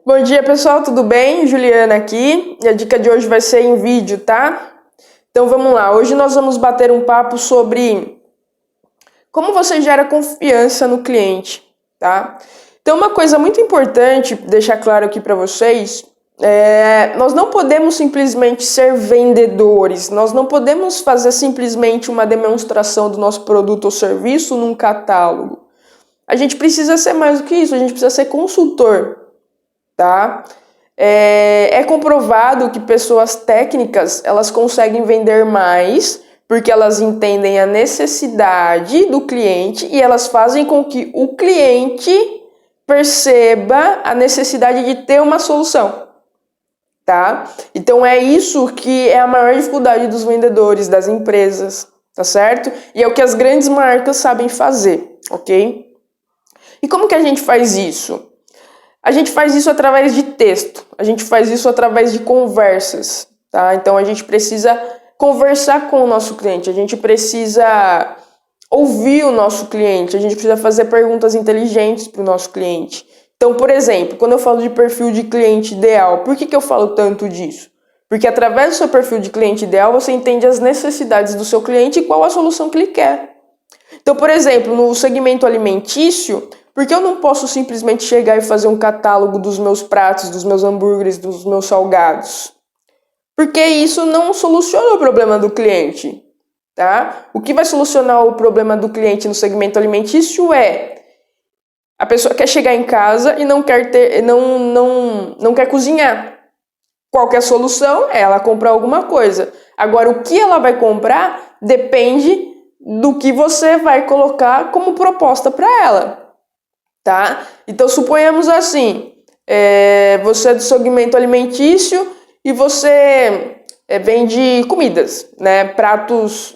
Bom dia, pessoal, tudo bem? Juliana aqui, e a dica de hoje vai ser em vídeo, tá? Então vamos lá, hoje nós vamos bater um papo sobre como você gera confiança no cliente, tá? Então uma coisa muito importante, deixar claro aqui para vocês, nós não podemos simplesmente ser vendedores, nós não podemos fazer simplesmente uma demonstração do nosso produto ou serviço num catálogo. A gente precisa ser mais do que isso, a gente precisa ser consultor. Tá? É comprovado que pessoas técnicas elas conseguem vender mais porque elas entendem a necessidade do cliente e elas fazem com que o cliente perceba a necessidade de ter uma solução, tá? Então é isso que é a maior dificuldade dos vendedores, das empresas, tá certo? E é o que as grandes marcas sabem fazer, ok? E como que a gente faz isso? A gente faz isso através de texto, a gente faz isso através de conversas, tá? Então a gente precisa conversar com o nosso cliente, a gente precisa ouvir o nosso cliente, a gente precisa fazer perguntas inteligentes para o nosso cliente. Então, por exemplo, quando eu falo de perfil de cliente ideal, por que eu falo tanto disso? Porque através do seu perfil de cliente ideal, você entende as necessidades do seu cliente e qual a solução que ele quer. Então, por exemplo, no segmento alimentício, porque eu não posso simplesmente chegar e fazer um catálogo dos meus pratos, dos meus hambúrgueres, dos meus salgados? Porque isso não soluciona o problema do cliente, tá? O que vai solucionar o problema do cliente no segmento alimentício é a pessoa quer chegar em casa e não quer cozinhar. Qual que é a solução? É ela comprar alguma coisa. Agora, o que ela vai comprar depende do que você vai colocar como proposta para ela. Tá? Então, suponhamos assim, você é do segmento alimentício e você vende comidas, né? Pratos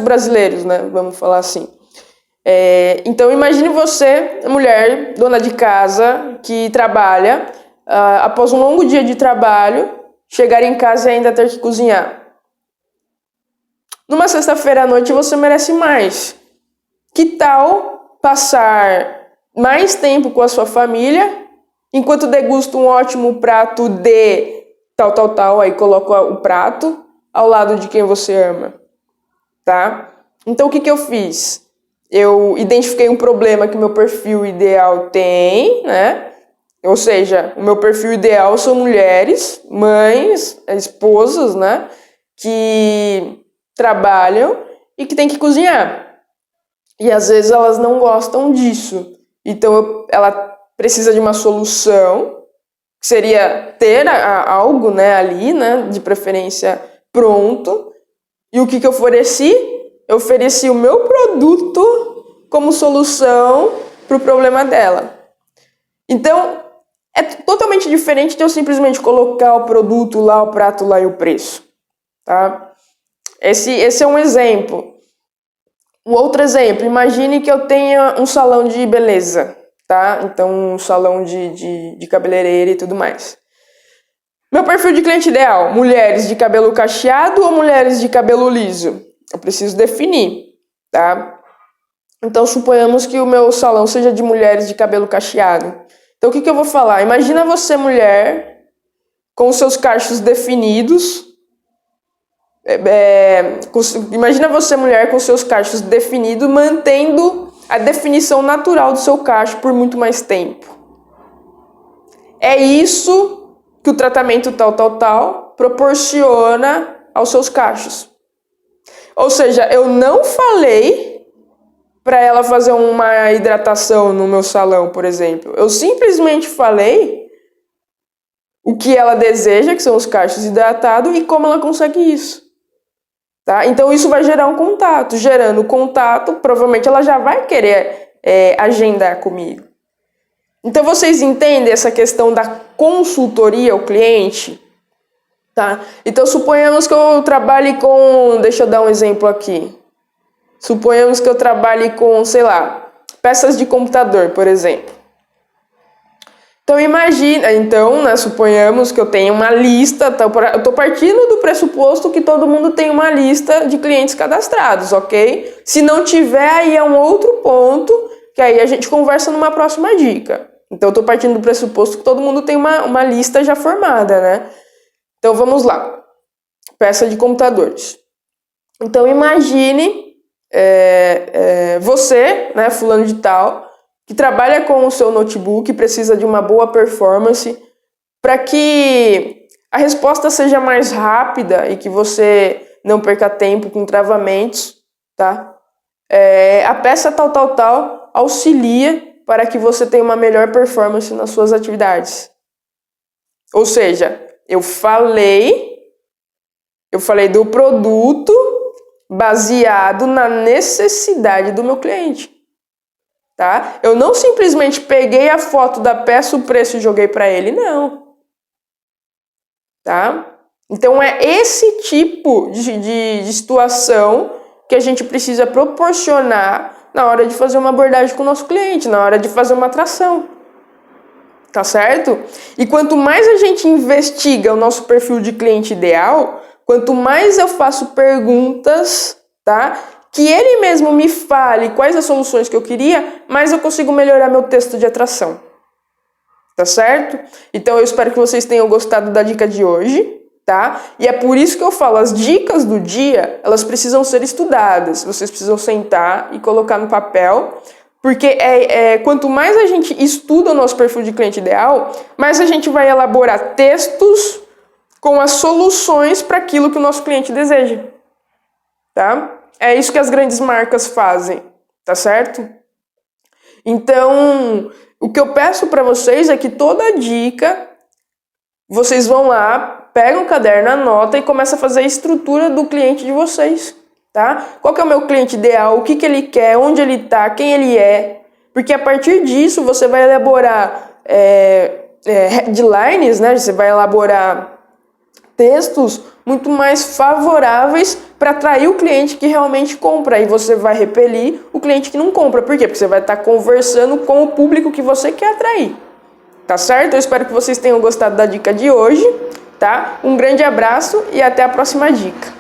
brasileiros, né? Vamos falar assim. Então, imagine você, mulher, dona de casa, que trabalha, após um longo dia de trabalho, chegar em casa e ainda ter que cozinhar. Numa sexta-feira à noite você merece mais. Que tal passar mais tempo com a sua família, enquanto degusta um ótimo prato de tal, aí coloca o prato ao lado de quem você ama, tá? Então o que eu fiz? Eu identifiquei um problema que o meu perfil ideal tem, né? Ou seja, o meu perfil ideal são mulheres, mães, esposas, né? Que trabalham e que têm que cozinhar. E às vezes elas não gostam disso. Então, ela precisa de uma solução, que seria ter algo, né, ali, né, de preferência pronto. E o que eu ofereci? Eu ofereci o meu produto como solução para o problema dela. Então, é totalmente diferente de eu simplesmente colocar o produto lá, o prato lá e o preço, tá? Esse é um exemplo. Um outro exemplo, imagine que eu tenha um salão de beleza, tá? Então, um salão de cabeleireira e tudo mais. Meu perfil de cliente ideal, mulheres de cabelo cacheado ou mulheres de cabelo liso? Eu preciso definir, tá? Então, suponhamos que o meu salão seja de mulheres de cabelo cacheado. Então, o que eu vou falar? Imagina você, mulher, com os seus cachos definidos. Imagina você, mulher, com seus cachos definidos, mantendo a definição natural do seu cacho por muito mais tempo. É isso que o tratamento tal proporciona aos seus cachos. Ou seja, eu não falei para ela fazer uma hidratação no meu salão, por exemplo. Eu simplesmente falei o que ela deseja, que são os cachos hidratados, e como ela consegue isso. Tá? Então isso vai gerar um contato. Gerando contato, provavelmente ela já vai querer agendar comigo. Então vocês entendem essa questão da consultoria ao cliente? Tá? Então suponhamos que eu trabalhe com... Deixa eu dar um exemplo aqui. Suponhamos que eu trabalhe com, sei lá, peças de computador, por exemplo. Então imagina, né, suponhamos que eu tenho uma lista, eu estou partindo do pressuposto que todo mundo tem uma lista de clientes cadastrados, ok? Se não tiver, aí é um outro ponto, que aí a gente conversa numa próxima dica. Então, eu estou partindo do pressuposto que todo mundo tem uma lista já formada, né? Então, vamos lá. Peça de computadores. Então, imagine você, né, fulano de tal, que trabalha com o seu notebook, precisa de uma boa performance para que a resposta seja mais rápida e que você não perca tempo com travamentos, tá? A peça tal auxilia para que você tenha uma melhor performance nas suas atividades. Ou seja, eu falei do produto baseado na necessidade do meu cliente, tá? Eu não simplesmente peguei a foto da peça, o preço e joguei para ele, não. Tá? Então é esse tipo de situação que a gente precisa proporcionar na hora de fazer uma abordagem com o nosso cliente, na hora de fazer uma atração. Tá certo? E quanto mais a gente investiga o nosso perfil de cliente ideal, quanto mais eu faço perguntas, tá? Que ele mesmo me fale quais as soluções que eu queria, mais eu consigo melhorar meu texto de atração. Tá certo? Então eu espero que vocês tenham gostado da dica de hoje, tá? E é por isso que eu falo, as dicas do dia, elas precisam ser estudadas. Vocês precisam sentar e colocar no papel, porque quanto mais a gente estuda o nosso perfil de cliente ideal, mais a gente vai elaborar textos com as soluções para aquilo que o nosso cliente deseja, tá? É isso que as grandes marcas fazem, tá certo? Então, o que eu peço para vocês é que toda dica, vocês vão lá, pegam o caderno, anota e começam a fazer a estrutura do cliente de vocês, tá? Qual que é o meu cliente ideal, o que que ele quer, onde ele está, quem ele é, porque a partir disso você vai elaborar headlines, né? Você vai elaborar textos muito mais favoráveis para atrair o cliente que realmente compra. E você vai repelir o cliente que não compra. Por quê? Porque você vai estar conversando com o público que você quer atrair. Tá certo? Eu espero que vocês tenham gostado da dica de hoje, tá? Um grande abraço e até a próxima dica.